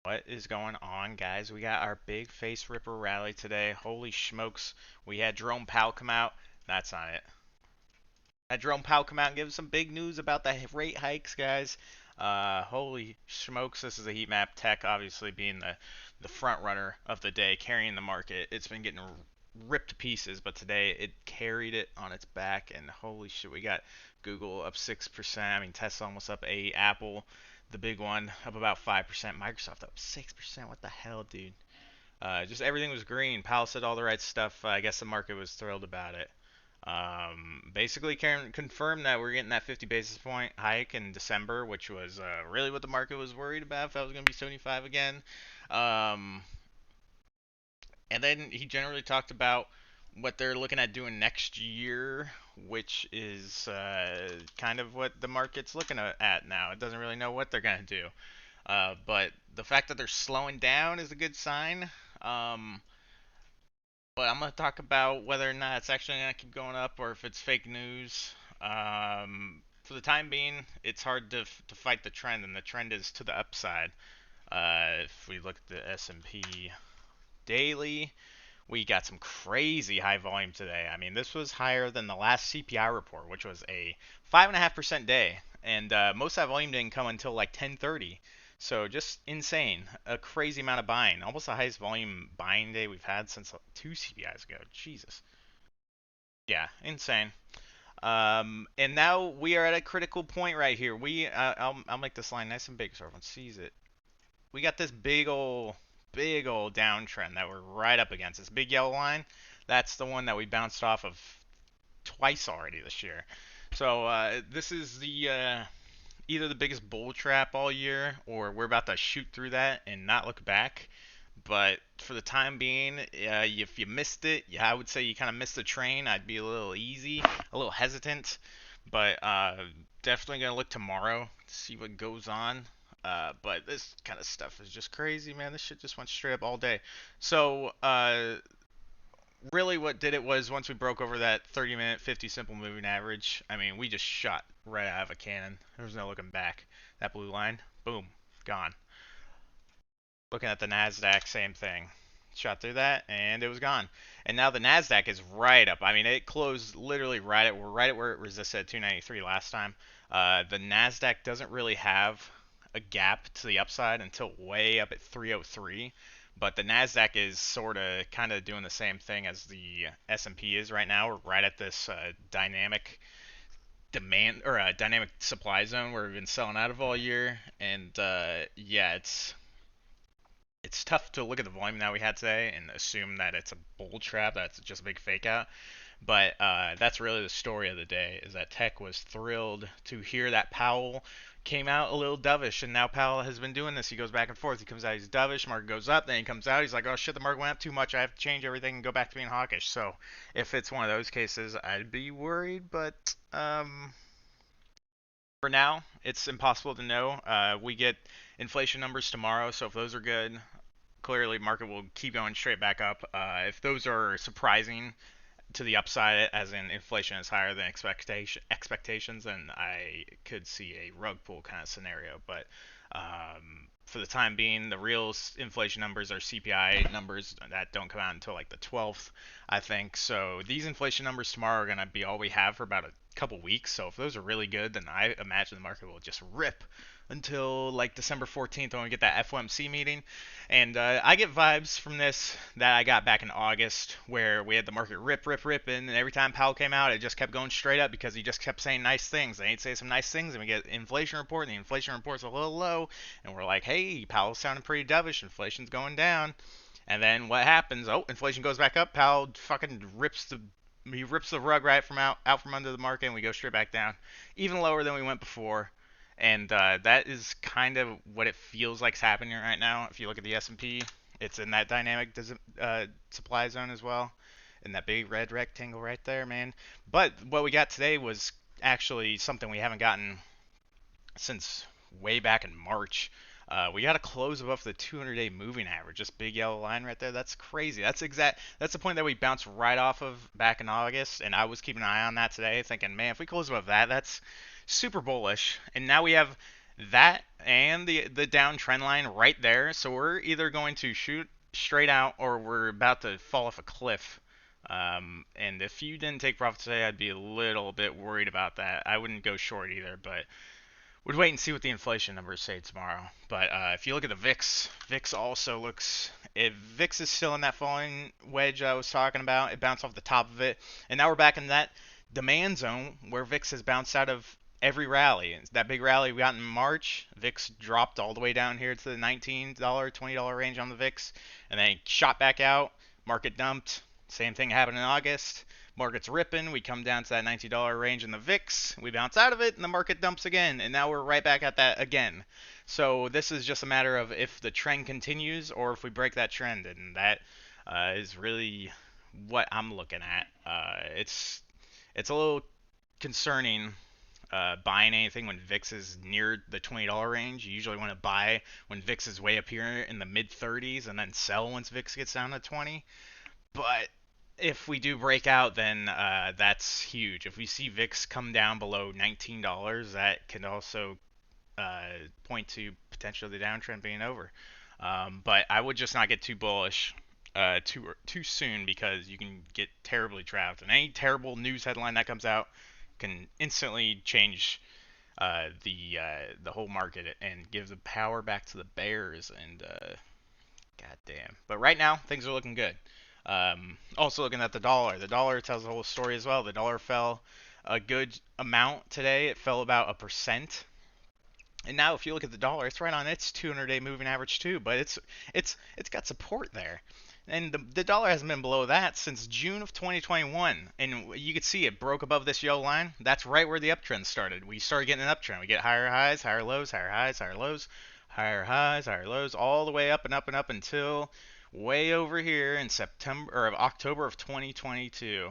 What is going on, guys? We got our big face ripper rally today. Holy smokes. We had Jerome Powell come out. That's not it. Had Jerome Powell come out and give some big news about the rate hikes, guys. Holy smokes, this is a heat map. Tech obviously being the front runner of the day, carrying the market. It's been getting ripped to pieces, but today it carried it on its back. And holy shit, we got Google up 6%. I mean, Tesla almost up 8%. Apple, the big one, up about 5%. Microsoft up 6%. What the hell, dude? Just everything was green. Powell said all the right stuff. I guess the market was thrilled about it. Basically can confirm that we're getting that 50 basis point hike in December, which was really what the market was worried about, if that was going to be 75 again. Um, and then he generally talked about what they're looking at doing next year, which is kind of what the market's looking at now. It doesn't really know what they're going to do. But the fact that they're slowing down is a good sign. Um, but I'm going to talk about whether or not it's actually going to keep going up or if it's fake news. For the time being, it's hard to fight the trend, and the trend is to the upside. If we look at the S&P daily, we got some crazy high volume today. I mean, this was higher than the last CPI report, which was a 5.5% day, and most of that volume didn't come until like 10:30. So just insane, a crazy amount of buying, almost the highest volume buying day we've had since two CPIs ago. Jesus, yeah, insane. And now we are at a critical point right here. I'll make this line nice and big so everyone sees it. We got this big old downtrend that we're right up against. This big yellow line, that's the one that we bounced off of twice already this year. So this is the either the biggest bull trap all year, or we're about to shoot through that and not look back. But for the time being, if you missed it, yeah, I would say you kind of missed the train. I'd be a little easy, a little hesitant, but definitely gonna look tomorrow to see what goes on. But this kind of stuff is just crazy, man. This shit just went straight up all day. So really, what did it was once we broke over that 30-minute, 50 simple moving average. I mean, we just shot right out of a cannon. There was no looking back. That blue line, boom, gone. Looking at the Nasdaq, same thing. Shot through that and it was gone. And now the Nasdaq is right up. I mean, it closed literally right at where it resisted at 293 last time. The Nasdaq doesn't really have a gap to the upside until way up at 303, but the Nasdaq is sort of kind of doing the same thing as the S&P is right now. We're right at this dynamic demand or dynamic supply zone where we've been selling out of all year, and yeah, it's tough to look at the volume that we had today and assume that it's a bull trap, that's just a big fake out. But that's really the story of the day, is that Tech was thrilled to hear that Powell came out a little dovish, and now Powell has been doing this. He goes back and forth. He comes out, he's dovish, market goes up, then he comes out, he's like, oh shit, the market went up too much, I have to change everything and go back to being hawkish. So if it's one of those cases, I'd be worried, but for now, it's impossible to know. We get inflation numbers tomorrow, so if those are good, clearly market will keep going straight back up. If those are surprising to the upside, as in inflation is higher than expectations, then I could see a rug pull kind of scenario. But for the time being, the real inflation numbers are CPI numbers that don't come out until like the 12th, I think. So these inflation numbers tomorrow are going to be all we have for about a couple weeks. So if those are really good, then I imagine the market will just rip until like December 14th when we get that FOMC meeting. And I get vibes from this that I got back in August, where we had the market ripping, and every time Powell came out, it just kept going straight up because he just kept saying nice things. They ain't say some nice things, and we get inflation report, and the inflation report's a little low, and we're like, hey, Powell's sounding pretty dovish, inflation's going down. And then what happens? Oh, inflation goes back up. Powell fucking rips the rug right from out from under the market, and we go straight back down, even lower than we went before. And that is kind of what it feels like is happening right now. If you look at the S&P, it's in that dynamic supply zone as well, in that big red rectangle right there, man. But what we got today was actually something we haven't gotten since way back in March. We got to close above the 200-day moving average. This big yellow line right there, that's crazy. That's the point that we bounced right off of back in August, and I was keeping an eye on that today, thinking, man, if we close above that, that's super bullish. And now we have That and the down trend line right there. So we're either going to shoot straight out or we're about to fall off a cliff. And if you didn't take profit today, I'd be a little bit worried about that. I wouldn't go short either, but we'd wait and see what the inflation numbers say tomorrow. But if you look at the VIX, VIX also looks. If VIX is still in that falling wedge I was talking about, it bounced off the top of it, and now we're back in that demand zone where VIX has bounced out of every rally. That big rally we got in March, VIX dropped all the way down here to the $19, $20 range on the VIX, and then shot back out. Market dumped. Same thing happened in August. Market's ripping. We come down to that $90 range in the VIX. We bounce out of it, and the market dumps again. And now we're right back at that again. So this is just a matter of if the trend continues or if we break that trend, and that is really what I'm looking at. It's a little concerning buying anything when VIX is near the $20 range. You usually want to buy when VIX is way up here in the mid 30s, and then sell once VIX gets down to 20. But if we do break out, then that's huge. If we see VIX come down below $19, that can also point to potentially the downtrend being over. But I would just not get too bullish too soon because you can get terribly trapped. And any terrible news headline that comes out can instantly change the whole market and give the power back to the bears. And goddamn. But right now things are looking good. Also looking at the dollar. The dollar tells the whole story as well. The dollar fell a good amount today. It fell about 1%. And now if you look at the dollar, it's right on its 200-day moving average too, but it's got support there. And the dollar hasn't been below that since June of 2021. And you could see it broke above this yellow line. That's right where the uptrend started. We started getting an uptrend. We get higher highs, higher lows, higher highs, higher lows, higher highs, higher lows, all the way up and up and up until way over here in September or October of 2022.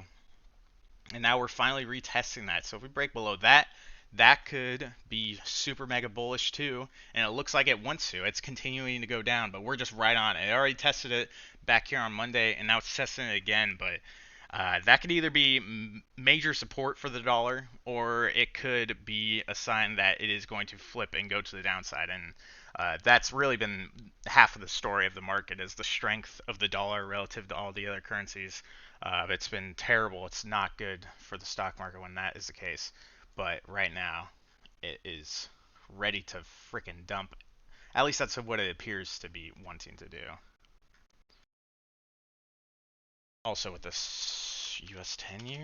And now we're finally retesting that. So if we break below that, that could be super mega bullish too. And it looks like it wants to. It's continuing to go down, but we're just right on it. It already tested it back here on Monday, and now it's testing it again. But that could either be major support for the dollar, or it could be a sign that it is going to flip and go to the downside. And that's really been half of the story of the market is the strength of the dollar relative to all the other currencies. It's been terrible. It's not good for the stock market when that is the case. But right now, it is ready to freaking dump. At least that's what it appears to be wanting to do. Also with this US 10 year.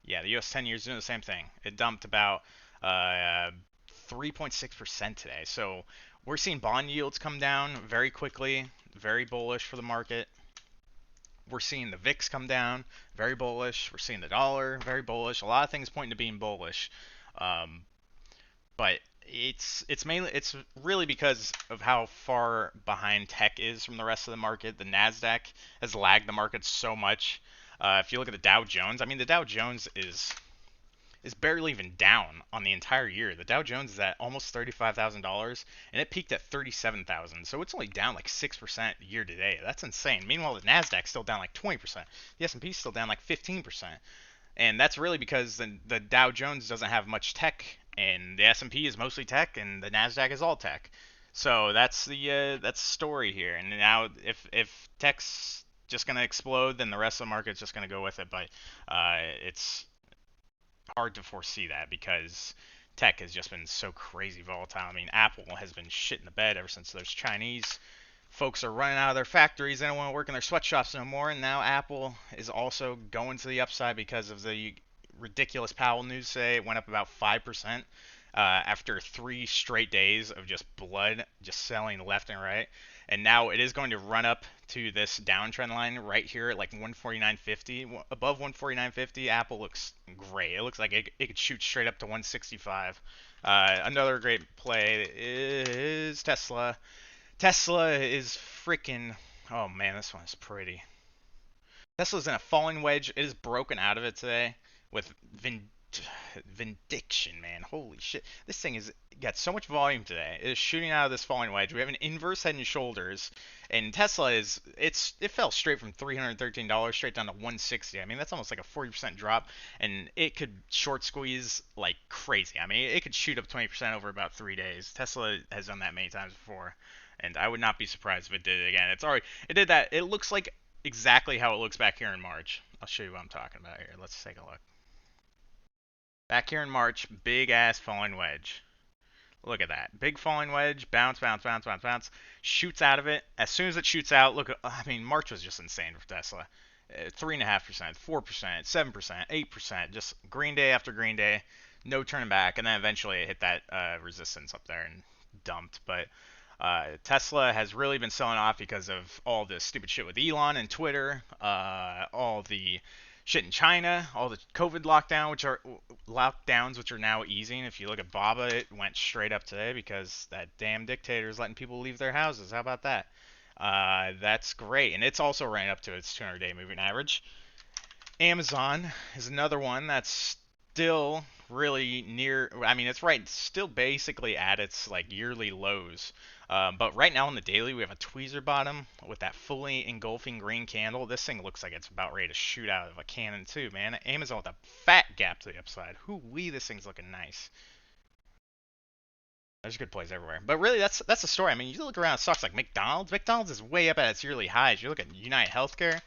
Yeah, the US 10 year is doing the same thing. It dumped about 3.6% today. So we're seeing bond yields come down very quickly, very bullish for the market. We're seeing the VIX come down, very bullish. We're seeing the dollar, very bullish. A lot of things pointing to being bullish. But it's really because of how far behind tech is from the rest of the market. The Nasdaq has lagged the market so much. If you look at the Dow Jones, I mean the Dow Jones is barely even down on the entire year. The Dow Jones is at almost $35,000 and it peaked at 37,000. So it's only down like 6% year to date. That's insane. Meanwhile, the Nasdaq's still down like 20%. The S&P's still down like 15%. And that's really because the Dow Jones doesn't have much tech, and the S&P is mostly tech, and the Nasdaq is all tech. So that's the story here. And now if tech's just gonna explode, then the rest of the market's just gonna go with it. But it's hard to foresee that because tech has just been so crazy volatile. I mean, Apple has been shit in the bed ever since those Chinese folks are running out of their factories. They don't want to work in their sweatshops no more. And now Apple is also going to the upside because of the ridiculous Powell news today. It went up about 5% after 3 straight days of just blood, just selling left and right. And now it is going to run up to this downtrend line right here at like 149.50. Above 149.50, Apple looks great. It looks like it could shoot straight up to 165. Another great play is Tesla. Tesla is freaking. Oh man, this one is pretty. Tesla's in a falling wedge. It is broken out of it today with Vindication, man. Holy shit. This thing is got so much volume today. It is shooting out of this falling wedge. We have an inverse head and shoulders. And Tesla it fell straight from $313 straight down to 160. I mean, that's almost like a 40% drop, and it could short squeeze like crazy. I mean, it could shoot up 20% over about 3 days. Tesla has done that many times before, and I would not be surprised if it did it again. It did that. It looks like exactly how it looks back here in March. I'll show you what I'm talking about here. Let's take a look. Back here in March, big ass falling wedge. Look at that. Big falling wedge, bounce, bounce, bounce, bounce, bounce. Shoots out of it. As soon as it shoots out, I mean, March was just insane for Tesla. 3.5%, 4%, 7%, 8%, just green day after green day. No turning back. And then eventually it hit that resistance up there and dumped. But Tesla has really been selling off because of all this stupid shit with Elon and Twitter, all the shit in China, all the COVID lockdowns, which are now easing. If you look at BABA, it went straight up today because that damn dictator is letting people leave their houses. How about that? That's great, and it's also ran up to its 200-day moving average. Amazon is another one that's still really near. I mean, it's still basically at its like yearly lows. But right now on the daily, we have a tweezer bottom with that fully engulfing green candle. This thing looks like it's about ready to shoot out of a cannon too, man. Amazon with a fat gap to the upside. Hoo-wee, this thing's looking nice. There's good plays everywhere. But really, that's the story. I mean, you look around at stocks like McDonald's. McDonald's is way up at its yearly highs. You look at United Healthcare.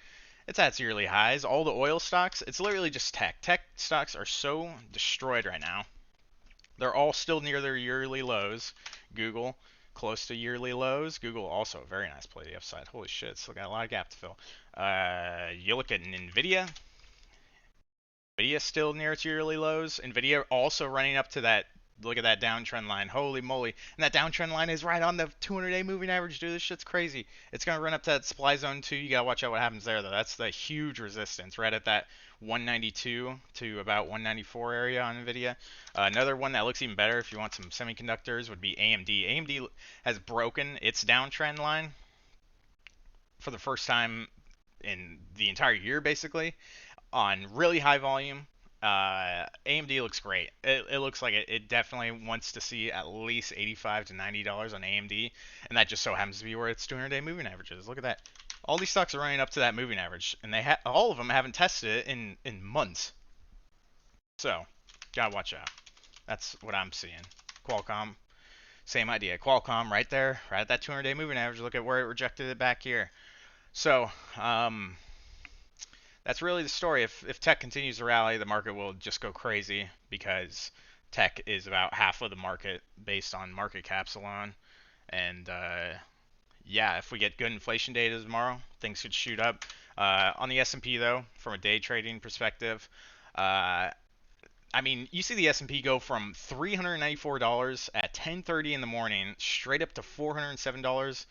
It's at its yearly highs. All the oil stocks, it's literally just tech. Tech stocks are so destroyed right now. They're all still near their yearly lows. Google, close to yearly lows. Google also a very nice play to the upside. Holy shit, still got a lot of gap to fill. You look at Nvidia. Nvidia still near its yearly lows. Nvidia also running up to that. Look at that downtrend line. Holy moly. And that downtrend line is right on the 200-day moving average, dude. This shit's crazy. It's going to run up to that supply zone too. You got to watch out what happens there, though. That's the huge resistance right at that 192 to about 194 area on NVIDIA. Another one that looks even better if you want some semiconductors would be AMD. AMD has broken its downtrend line for the first time in the entire year, basically, on really high volume. AMD looks great. It looks like it definitely wants to see at least $85 to $90 on AMD, and that just so happens to be where its 200-day moving average is. Look at that. All these stocks are running up to that moving average, and all of them haven't tested it in months. So, gotta watch out. That's what I'm seeing. Qualcomm, same idea. Qualcomm right there, right at that 200-day moving average. Look at where it rejected it back here. So, that's really the story. If tech continues to rally, the market will just go crazy because tech is about half of the market based on market caps alone. And yeah, if we get good inflation data tomorrow, things could shoot up. On the S&P though, from a day trading perspective, I mean, you see the S&P go from $394 at 10:30 in the morning straight up to $407.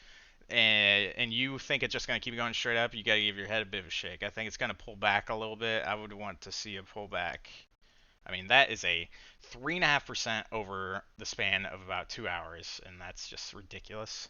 And you think it's just going to keep going straight up, you got to give your head a bit of a shake. I think it's going to pull back a little bit. I would want to see a pullback. I mean, that is a 3.5% over the span of about 2 hours, and that's just ridiculous.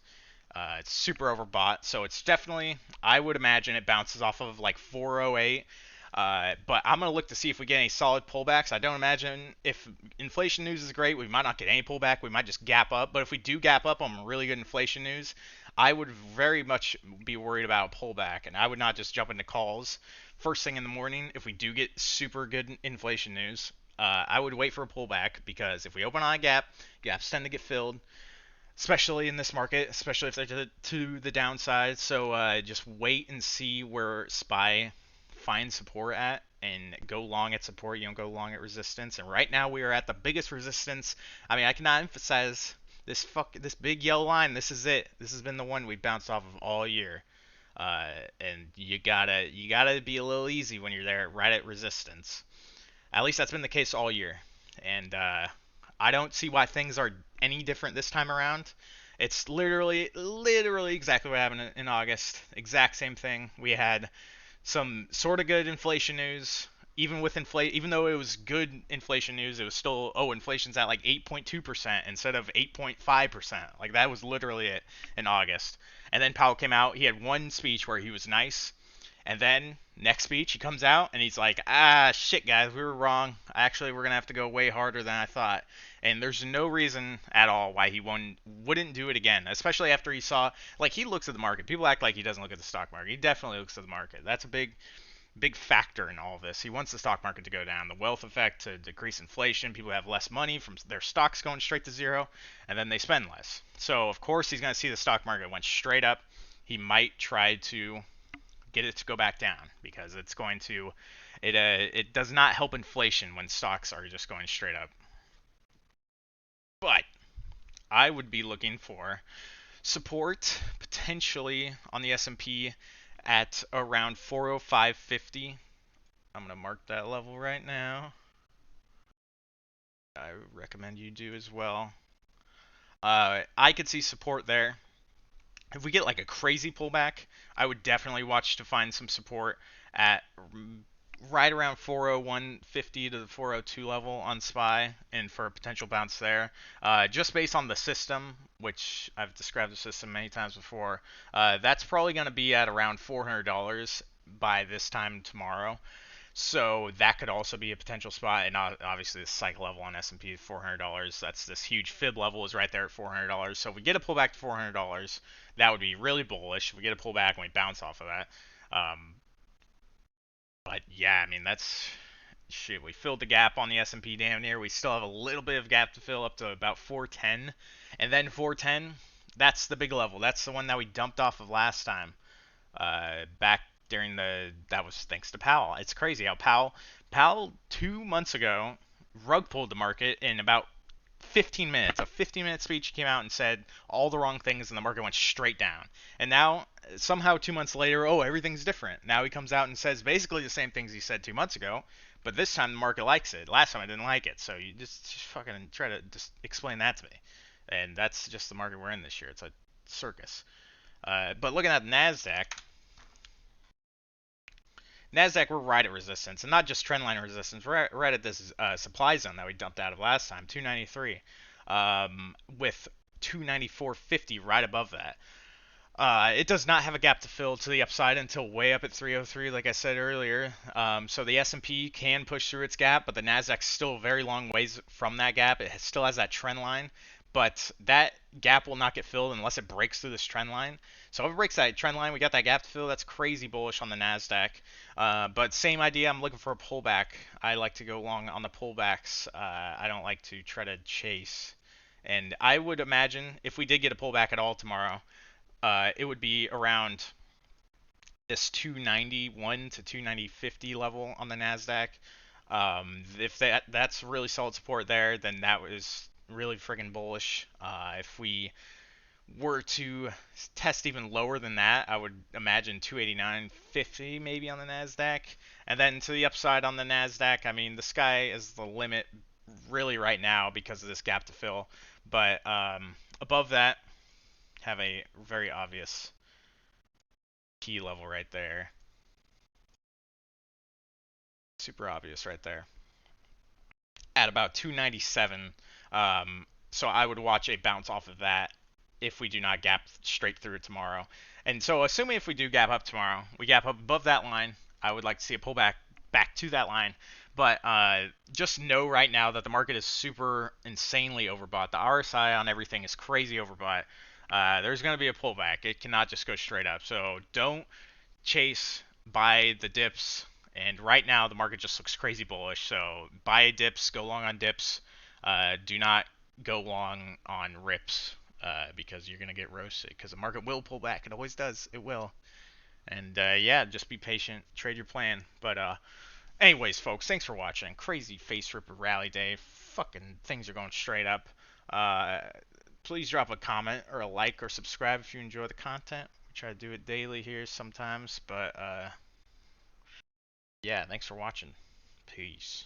It's super overbought, so it's definitely, I would imagine it bounces off of like 408. But I'm going to look to see if we get any solid pullbacks. I don't imagine if inflation news is great, we might not get any pullback. We might just gap up. But if we do gap up on really good inflation news, I would very much be worried about a pullback. And I would not just jump into calls first thing in the morning if we do get super good inflation news. I would wait for a pullback because if we open on a gap, gaps tend to get filled, especially in this market, especially if they're to the downside. So just wait and see where SPY find support at and go long at support. You don't go long at resistance. And right now we are at the biggest resistance. I mean, I cannot emphasize this big yellow line. This is it. This has been the one we bounced off of all year. And you gotta be a little easy when you're there right at resistance. At least that's been the case all year. And I don't see why things are any different this time around. It's literally exactly what happened in August. Exact same thing. We had some sort of good inflation news. Even though it was good inflation news, it was still, inflation's at like 8.2% instead of 8.5%. Like that was literally it in August. And then Powell came out. He had one speech where he was nice, And then next speech, he comes out and he's like, "Ah, shit, guys, we were wrong. Actually, we're gonna have to go way harder than I thought." And there's no reason at all why he wouldn't do it again, especially after he saw, like, he looks at the market. People act like he doesn't look at the stock market. He definitely looks at the market. That's a big factor in all of this. He wants the stock market to go down, the wealth effect to decrease inflation. People have less money from their stocks going straight to zero, and then they spend less. So of course he's going to see the stock market went straight up. He might try to get it to go back down because it's going to it does not help inflation when stocks are just going straight up. But I would be looking for support potentially on the S&P at around 405.50. I'm going to mark that level right now. I recommend you do as well. I could see support there. If we get like a crazy pullback, I would definitely watch to find some support at right around 401.50 to the 402 level on SPY, and for a potential bounce there. Just based on the system, which I've described the system many times before, that's probably going to be at around $400 by this time tomorrow. So that could also be a potential spot, and obviously the cycle level on S&P is $400. That's this huge fib level is right there at $400. So if we get a pullback to $400, that would be really bullish. If we get a pullback and we bounce off of that, but yeah, I mean that's shit. We filled the gap on the S&P damn near. We still have a little bit of gap to fill up to about 410, and then 410. That's the big level. That's the one that we dumped off of last time. Back during that was thanks to Powell. It's crazy how Powell 2 months ago rug pulled the market in about 15 minutes. A 15-minute speech, he came out and said all the wrong things, and the market went straight down. And now, somehow 2 months later, oh, everything's different. Now he comes out and says basically the same things he said 2 months ago, but this time the market likes it. Last time I didn't like it, so you just fucking try to just explain that to me. And that's just the market we're in this year. It's a circus. But looking at Nasdaq, we're right at resistance, and not just trendline resistance. We're right at this supply zone that we dumped out of last time, 293, with 294.50 right above that. It does not have a gap to fill to the upside until way up at 303, like I said earlier. So the S&P can push through its gap, but the Nasdaq's still a very long ways from that gap. It still has that trend line, but that gap will not get filled unless it breaks through this trend line. So if it breaks that trend line, we got that gap to fill. That's crazy bullish on the Nasdaq. But same idea. I'm looking for a pullback. I like to go long on the pullbacks. I don't like to try to chase. And I would imagine if we did get a pullback at all tomorrow, it would be around this 291 to 290.50 level on the Nasdaq. If that's really solid support there, then that was really friggin' bullish. If we were to test even lower than that, I would imagine 289.50 maybe on the Nasdaq. And then to the upside on the Nasdaq, I mean the sky is the limit really right now because of this gap to fill. But above that, have a very obvious key level right there. Super obvious right there. At about 297. So I would watch a bounce off of that if we do not gap straight through it tomorrow. And so assuming if we do gap up tomorrow, we gap up above that line, I would like to see a pullback back to that line. But just know right now that the market is super insanely overbought. The RSI on everything is crazy overbought. There's going to be a pullback. It cannot just go straight up. So don't chase, buy the dips. And right now the market just looks crazy bullish. So buy dips, go long on dips. Do not go long on rips because you're going to get roasted. Because the market will pull back. It always does. It will. And yeah, just be patient. Trade your plan. But anyways, folks, thanks for watching. Crazy face ripper rally day. Fucking things are going straight up. Please drop a comment or a like or subscribe if you enjoy the content. We try to do it daily here sometimes, but yeah, thanks for watching. Peace.